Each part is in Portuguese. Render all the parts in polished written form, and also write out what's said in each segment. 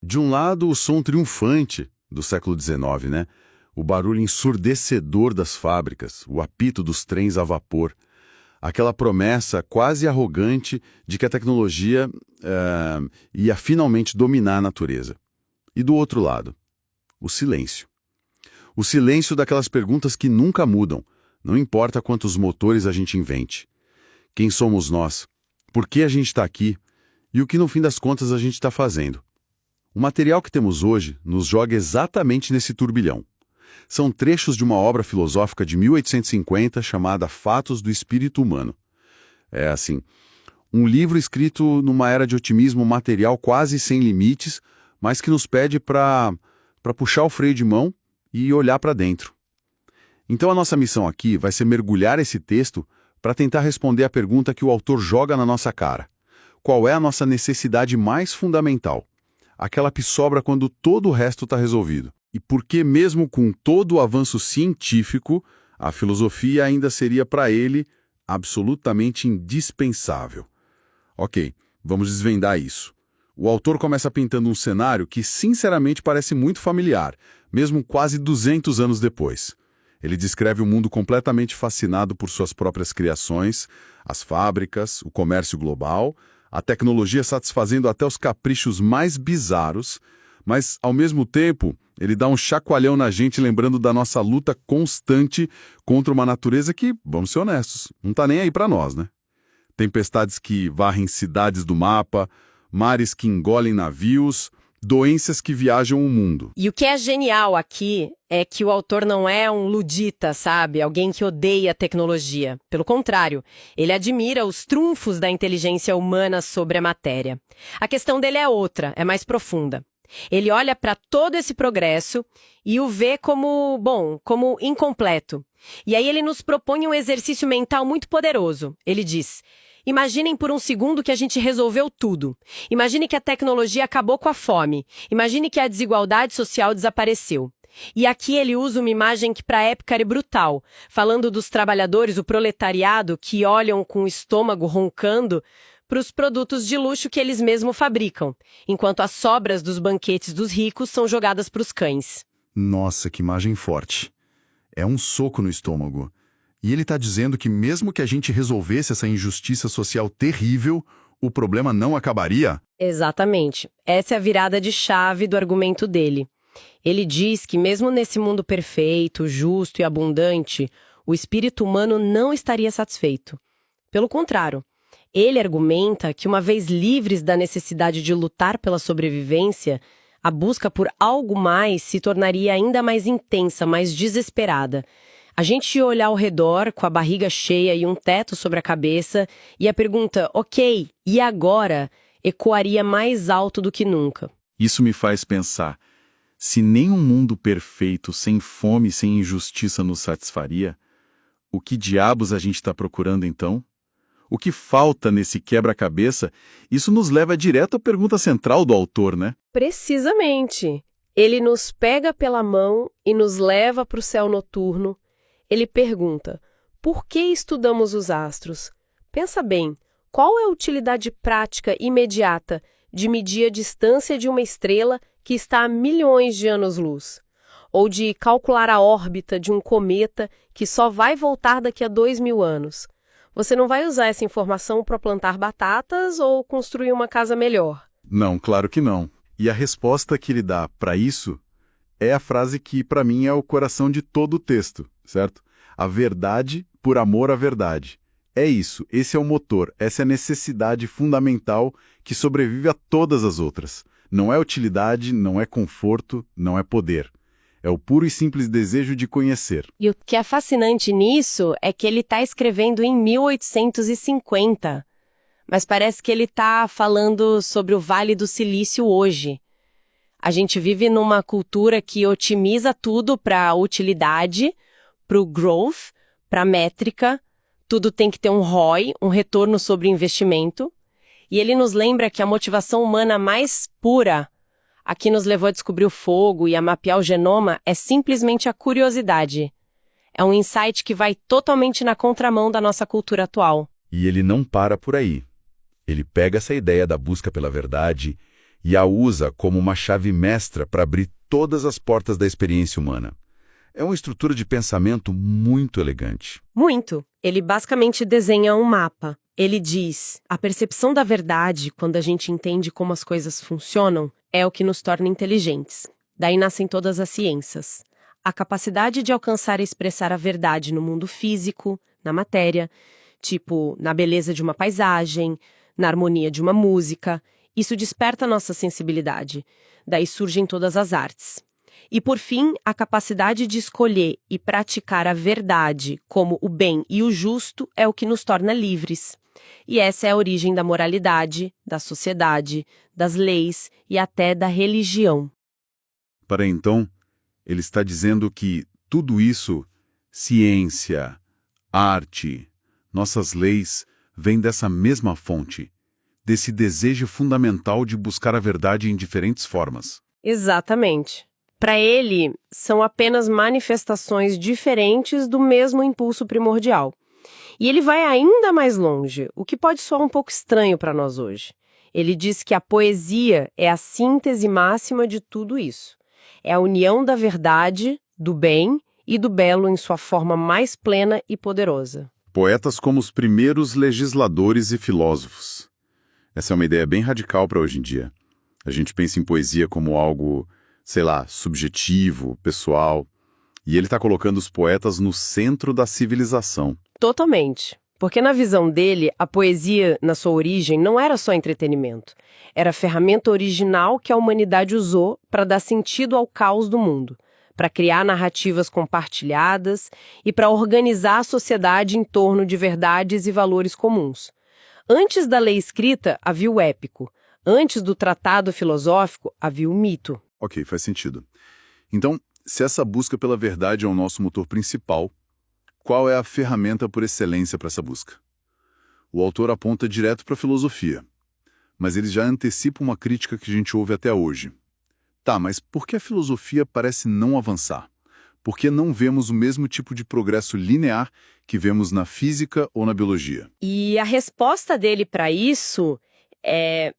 De um lado, o som triunfante do século XIX, né? O barulho ensurdecedor das fábricas, o apito dos trens a vapor, aquela promessa quase arrogante de que a tecnologia ia finalmente dominar a natureza. E do outro lado, o silêncio. O silêncio daquelas perguntas que nunca mudam, não importa quantos motores a gente invente. Quem somos nós? Por que a gente está aqui? E o que no fim das contas a gente está fazendo? O material que temos hoje nos joga exatamente nesse turbilhão. São trechos de uma obra filosófica de 1850 chamada Fatos do Espírito Humano. É assim, um livro escrito numa era de otimismo material quase sem limites, mas que nos pede para puxar o freio de mão e olhar para dentro. Então a nossa missão aqui vai ser mergulhar esse texto para tentar responder a pergunta que o autor joga na nossa cara. Qual é a nossa necessidade mais fundamental? Aquela que sobra quando todo o resto está resolvido. E por que mesmo com todo o avanço científico, a filosofia ainda seria para ele absolutamente indispensável? Ok, vamos desvendar isso. O autor começa pintando um cenário que sinceramente parece muito familiar, mesmo quase 200 anos depois. Ele descreve um mundo completamente fascinado por suas próprias criações, as fábricas, o comércio global, a tecnologia satisfazendo até os caprichos mais bizarros, mas, ao mesmo tempo, ele dá um chacoalhão na gente lembrando da nossa luta constante contra uma natureza que, vamos ser honestos, não está nem aí para nós, né? Tempestades que varrem cidades do mapa, mares que engolem navios, doenças que viajam o mundo. E o que é genial aqui é que o autor não é um ludita, sabe? Alguém que odeia a tecnologia. Pelo contrário, ele admira os trunfos da inteligência humana sobre a matéria. A questão dele é outra, é mais profunda. Ele olha para todo esse progresso e o vê como, como incompleto. E aí ele nos propõe um exercício mental muito poderoso. Ele diz: imaginem por um segundo que a gente resolveu tudo. Imagine que a tecnologia acabou com a fome. Imagine que a desigualdade social desapareceu. E aqui ele usa uma imagem que para a época era brutal, falando dos trabalhadores, o proletariado, que olham com o estômago roncando para os produtos de luxo que eles mesmos fabricam, enquanto as sobras dos banquetes dos ricos são jogadas para os cães. Nossa, que imagem forte. É um soco no estômago. E ele está dizendo que mesmo que a gente resolvesse essa injustiça social terrível, o problema não acabaria? Exatamente. Essa é a virada de chave do argumento dele. Ele diz que mesmo nesse mundo perfeito, justo e abundante, o espírito humano não estaria satisfeito. Pelo contrário, ele argumenta que uma vez livres da necessidade de lutar pela sobrevivência, a busca por algo mais se tornaria ainda mais intensa, mais desesperada. A gente ia olhar ao redor com a barriga cheia e um teto sobre a cabeça e a pergunta, ok, e agora? Ecoaria mais alto do que nunca. Isso me faz pensar, se nem um mundo perfeito, sem fome e sem injustiça nos satisfaria, o que diabos a gente está procurando então? O que falta nesse quebra-cabeça? Isso nos leva direto à pergunta central do autor, né? Precisamente. Ele nos pega pela mão e nos leva para o céu noturno. Ele pergunta, por que estudamos os astros? Pensa bem, qual é a utilidade prática imediata de medir a distância de uma estrela que está a milhões de anos-luz? Ou de calcular a órbita de um cometa que só vai voltar daqui a 2.000 anos? Você não vai usar essa informação para plantar batatas ou construir uma casa melhor? Não, claro que não. E a resposta que ele dá para isso é a frase que, para mim, é o coração de todo o texto, certo? A verdade por amor à verdade. É isso, esse é o motor, essa é a necessidade fundamental que sobrevive a todas as outras. Não é utilidade, não é conforto, não é poder. É o puro e simples desejo de conhecer. E o que é fascinante nisso é que ele está escrevendo em 1850. Mas parece que ele está falando sobre o Vale do Silício hoje. A gente vive numa cultura que otimiza tudo para utilidade, para o growth, para métrica. Tudo tem que ter um ROI, um retorno sobre investimento. E ele nos lembra que a motivação humana mais pura, a que nos levou a descobrir o fogo e a mapear o genoma, é simplesmente a curiosidade. É um insight que vai totalmente na contramão da nossa cultura atual. E ele não para por aí. Ele pega essa ideia da busca pela verdade e a usa como uma chave mestra para abrir todas as portas da experiência humana. É uma estrutura de pensamento muito elegante. Muito. Ele basicamente desenha um mapa. Ele diz: a percepção da verdade, quando a gente entende como as coisas funcionam, é o que nos torna inteligentes. Daí nascem todas as ciências. A capacidade de alcançar e expressar a verdade no mundo físico, na matéria, tipo na beleza de uma paisagem, na harmonia de uma música, isso desperta nossa sensibilidade. Daí surgem todas as artes. E, por fim, a capacidade de escolher e praticar a verdade como o bem e o justo é o que nos torna livres. E essa é a origem da moralidade, da sociedade, das leis e até da religião. Para então, ele está dizendo que tudo isso, ciência, arte, nossas leis, vem dessa mesma fonte, desse desejo fundamental de buscar a verdade em diferentes formas. Exatamente. Para ele, são apenas manifestações diferentes do mesmo impulso primordial. E ele vai ainda mais longe, o que pode soar um pouco estranho para nós hoje. Ele diz que a poesia é a síntese máxima de tudo isso. É a união da verdade, do bem e do belo em sua forma mais plena e poderosa. Poetas como os primeiros legisladores e filósofos. Essa é uma ideia bem radical para hoje em dia. A gente pensa em poesia como algo, sei lá, subjetivo, pessoal. E ele está colocando os poetas no centro da civilização. Totalmente. Porque na visão dele, a poesia, na sua origem, não era só entretenimento. Era a ferramenta original que a humanidade usou para dar sentido ao caos do mundo, para criar narrativas compartilhadas e para organizar a sociedade em torno de verdades e valores comuns. Antes da lei escrita, havia o épico. Antes do tratado filosófico, havia o mito. Ok, faz sentido. Então, se essa busca pela verdade é o nosso motor principal, qual é a ferramenta por excelência para essa busca? O autor aponta direto para a filosofia, mas ele já antecipa uma crítica que a gente ouve até hoje. Tá, mas por que a filosofia parece não avançar? Por que não vemos o mesmo tipo de progresso linear que vemos na física ou na biologia? E a resposta dele para isso é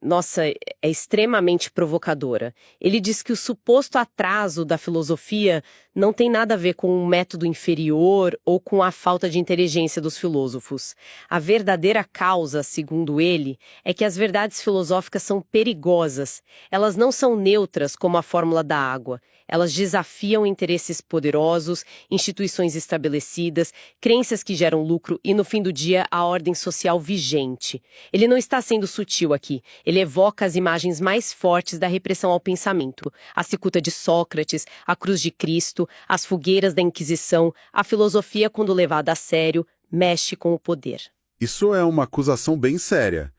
extremamente provocadora. Ele diz que o suposto atraso da filosofia não tem nada a ver com um método inferior ou com a falta de inteligência dos filósofos. A verdadeira causa, segundo ele, é que as verdades filosóficas são perigosas. Elas não são neutras como a fórmula da água. Elas desafiam interesses poderosos, instituições estabelecidas, crenças que geram lucro e, no fim do dia, a ordem social vigente. Ele não está sendo sutil aqui. Ele evoca as imagens mais fortes da repressão ao pensamento. A cicuta de Sócrates, a cruz de Cristo, as fogueiras da Inquisição, a filosofia, quando levada a sério, mexe com o poder. Isso é uma acusação bem séria.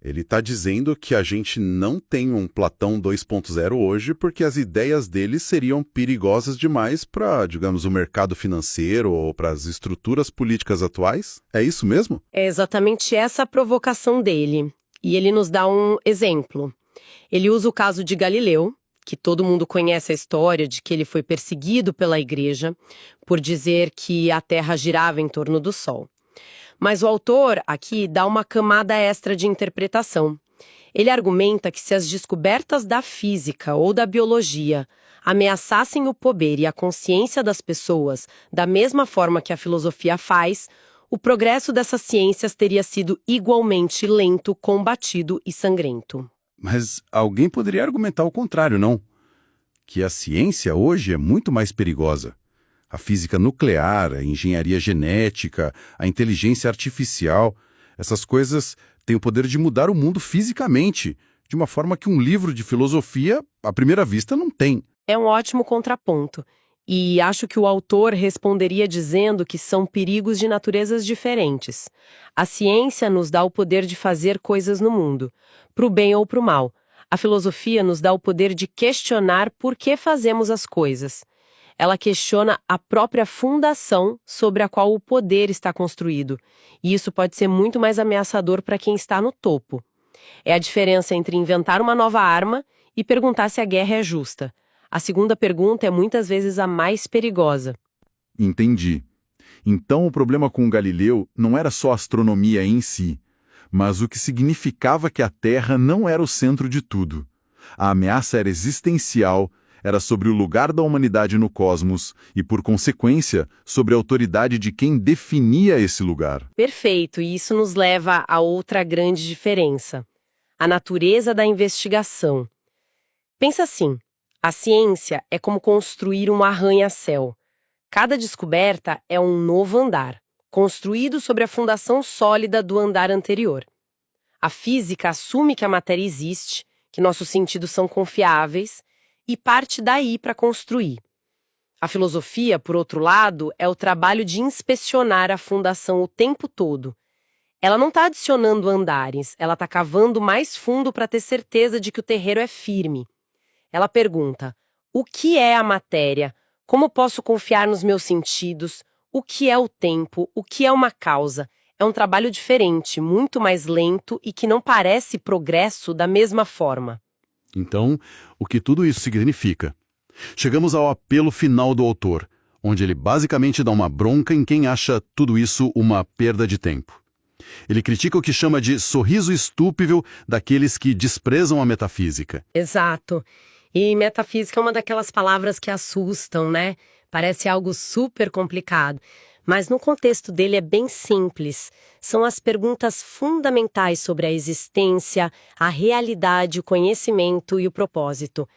Ele está dizendo que a gente não tem um Platão 2.0 hoje porque as ideias dele seriam perigosas demais para, digamos, o mercado financeiro ou para as estruturas políticas atuais? É isso mesmo? É exatamente essa a provocação dele. E ele nos dá um exemplo. Ele usa o caso de Galileu, que todo mundo conhece a história de que ele foi perseguido pela igreja por dizer que a Terra girava em torno do Sol. Mas o autor aqui dá uma camada extra de interpretação. Ele argumenta que se as descobertas da física ou da biologia ameaçassem o poder e a consciência das pessoas da mesma forma que a filosofia faz, o progresso dessas ciências teria sido igualmente lento, combatido e sangrento. Mas alguém poderia argumentar o contrário, não? Que a ciência hoje é muito mais perigosa. A física nuclear, a engenharia genética, a inteligência artificial, essas coisas têm o poder de mudar o mundo fisicamente, de uma forma que um livro de filosofia, à primeira vista, não tem. É um ótimo contraponto. E acho que o autor responderia dizendo que são perigos de naturezas diferentes. A ciência nos dá o poder de fazer coisas no mundo, para o bem ou para o mal. A filosofia nos dá o poder de questionar por que fazemos as coisas. Ela questiona a própria fundação sobre a qual o poder está construído. E isso pode ser muito mais ameaçador para quem está no topo. É a diferença entre inventar uma nova arma e perguntar se a guerra é justa. A segunda pergunta é muitas vezes a mais perigosa. Entendi. Então o problema com Galileu não era só a astronomia em si, mas o que significava que a Terra não era o centro de tudo. A ameaça era existencial, era sobre o lugar da humanidade no cosmos e, por consequência, sobre a autoridade de quem definia esse lugar. Perfeito, e isso nos leva a outra grande diferença: a natureza da investigação. Pensa assim, a ciência é como construir um arranha-céu. Cada descoberta é um novo andar, construído sobre a fundação sólida do andar anterior. A física assume que a matéria existe, que nossos sentidos são confiáveis, e parte daí para construir. A filosofia, por outro lado, é o trabalho de inspecionar a fundação o tempo todo. Ela não está adicionando andares, ela está cavando mais fundo para ter certeza de que o terreiro é firme. Ela pergunta: o que é a matéria? Como posso confiar nos meus sentidos? O que é o tempo? O que é uma causa? É um trabalho diferente, muito mais lento e que não parece progresso da mesma forma. Então, o que tudo isso significa? Chegamos ao apelo final do autor, onde ele basicamente dá uma bronca em quem acha tudo isso uma perda de tempo. Ele critica o que chama de sorriso estúpido daqueles que desprezam a metafísica. Exato. E metafísica é uma daquelas palavras que assustam, né? Parece algo super complicado. Mas no contexto dele é bem simples. São as perguntas fundamentais sobre a existência, a realidade, o conhecimento e o propósito.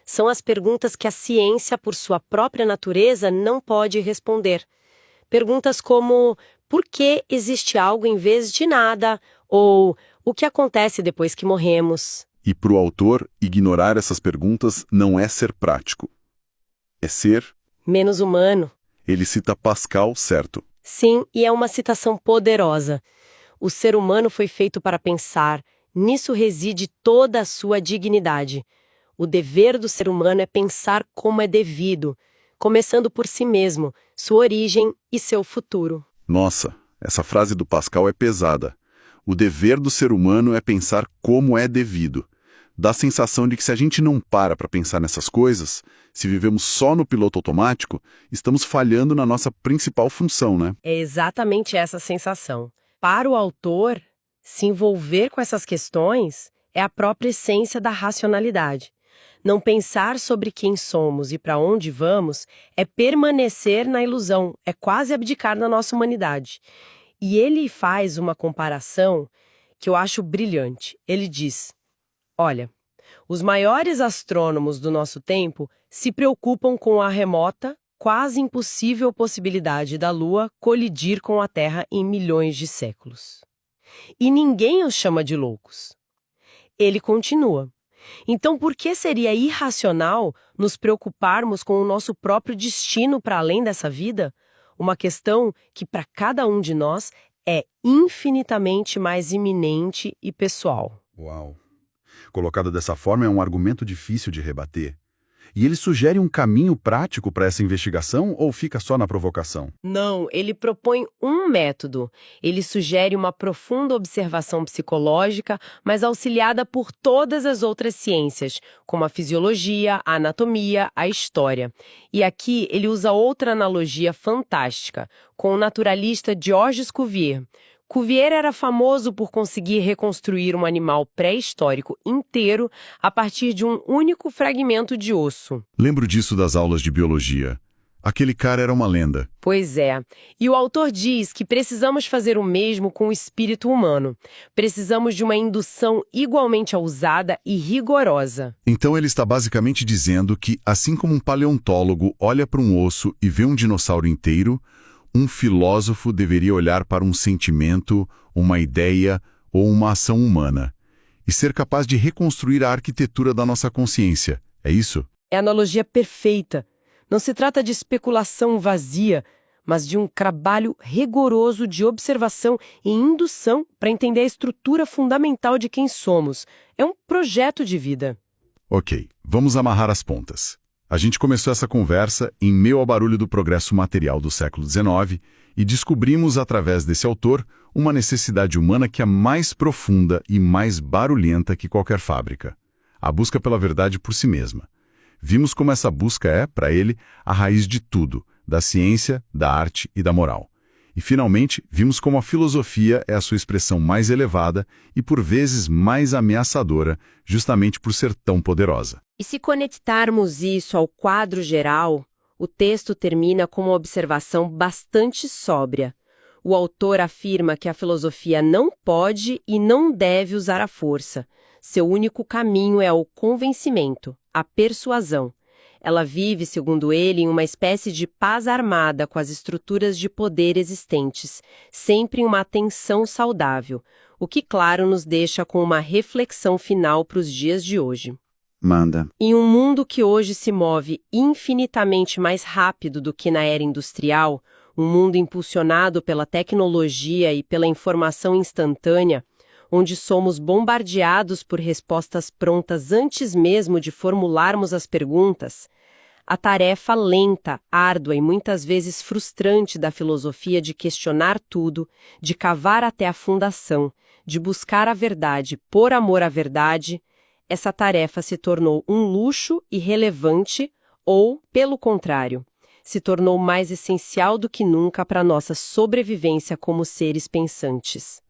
São as perguntas que a ciência, por sua própria natureza, não pode responder. Perguntas como: por que existe algo em vez de nada? Ou o que acontece depois que morremos? E para o autor, ignorar essas perguntas não é ser prático. É ser... menos humano. Ele cita Pascal, certo? Sim, e é uma citação poderosa. O ser humano foi feito para pensar, nisso reside toda a sua dignidade. O dever do ser humano é pensar como é devido, começando por si mesmo, sua origem e seu futuro. Nossa, essa frase do Pascal é pesada. O dever do ser humano é pensar como é devido. Dá a sensação de que se a gente não para pensar nessas coisas, se vivemos só no piloto automático, estamos falhando na nossa principal função, né? É exatamente essa sensação. Para o autor, se envolver com essas questões é a própria essência da racionalidade. Não pensar sobre quem somos e para onde vamos é permanecer na ilusão, é quase abdicar da nossa humanidade. E ele faz uma comparação que eu acho brilhante. Ele diz: olha, os maiores astrônomos do nosso tempo se preocupam com a remota, quase impossível possibilidade da Lua colidir com a Terra em milhões de séculos. E ninguém os chama de loucos. Ele continua: então por que seria irracional nos preocuparmos com o nosso próprio destino para além dessa vida? Uma questão que para cada um de nós é infinitamente mais iminente e pessoal. Uau! Colocado dessa forma, é um argumento difícil de rebater. E ele sugere um caminho prático para essa investigação ou fica só na provocação? Não, ele propõe um método. Ele sugere uma profunda observação psicológica, mas auxiliada por todas as outras ciências, como a fisiologia, a anatomia, a história. E aqui ele usa outra analogia fantástica, com o naturalista Georges Cuvier. Cuvier era famoso por conseguir reconstruir um animal pré-histórico inteiro a partir de um único fragmento de osso. Lembro disso das aulas de biologia. Aquele cara era uma lenda. Pois é. E o autor diz que precisamos fazer o mesmo com o espírito humano. Precisamos de uma indução igualmente ousada e rigorosa. Então ele está basicamente dizendo que, assim como um paleontólogo olha para um osso e vê um dinossauro inteiro, um filósofo deveria olhar para um sentimento, uma ideia ou uma ação humana e ser capaz de reconstruir a arquitetura da nossa consciência. É isso? É a analogia perfeita. Não se trata de especulação vazia, mas de um trabalho rigoroso de observação e indução para entender a estrutura fundamental de quem somos. É um projeto de vida. Ok, vamos amarrar as pontas. A gente começou essa conversa em meio ao barulho do progresso material do século XIX e descobrimos, através desse autor, uma necessidade humana que é mais profunda e mais barulhenta que qualquer fábrica. A busca pela verdade por si mesma. Vimos como essa busca é, para ele, a raiz de tudo, da ciência, da arte e da moral. E, finalmente, vimos como a filosofia é a sua expressão mais elevada e, por vezes, mais ameaçadora, justamente por ser tão poderosa. E se conectarmos isso ao quadro geral, o texto termina com uma observação bastante sóbria. O autor afirma que a filosofia não pode e não deve usar a força. Seu único caminho é o convencimento, a persuasão. Ela vive, segundo ele, em uma espécie de paz armada com as estruturas de poder existentes, sempre em uma tensão saudável, o que, claro, nos deixa com uma reflexão final para os dias de hoje. Manda. Em um mundo que hoje se move infinitamente mais rápido do que na era industrial, um mundo impulsionado pela tecnologia e pela informação instantânea, onde somos bombardeados por respostas prontas antes mesmo de formularmos as perguntas, a tarefa lenta, árdua e muitas vezes frustrante da filosofia de questionar tudo, de cavar até a fundação, de buscar a verdade por amor à verdade, essa tarefa se tornou um luxo irrelevante ou, pelo contrário, se tornou mais essencial do que nunca para nossa sobrevivência como seres pensantes.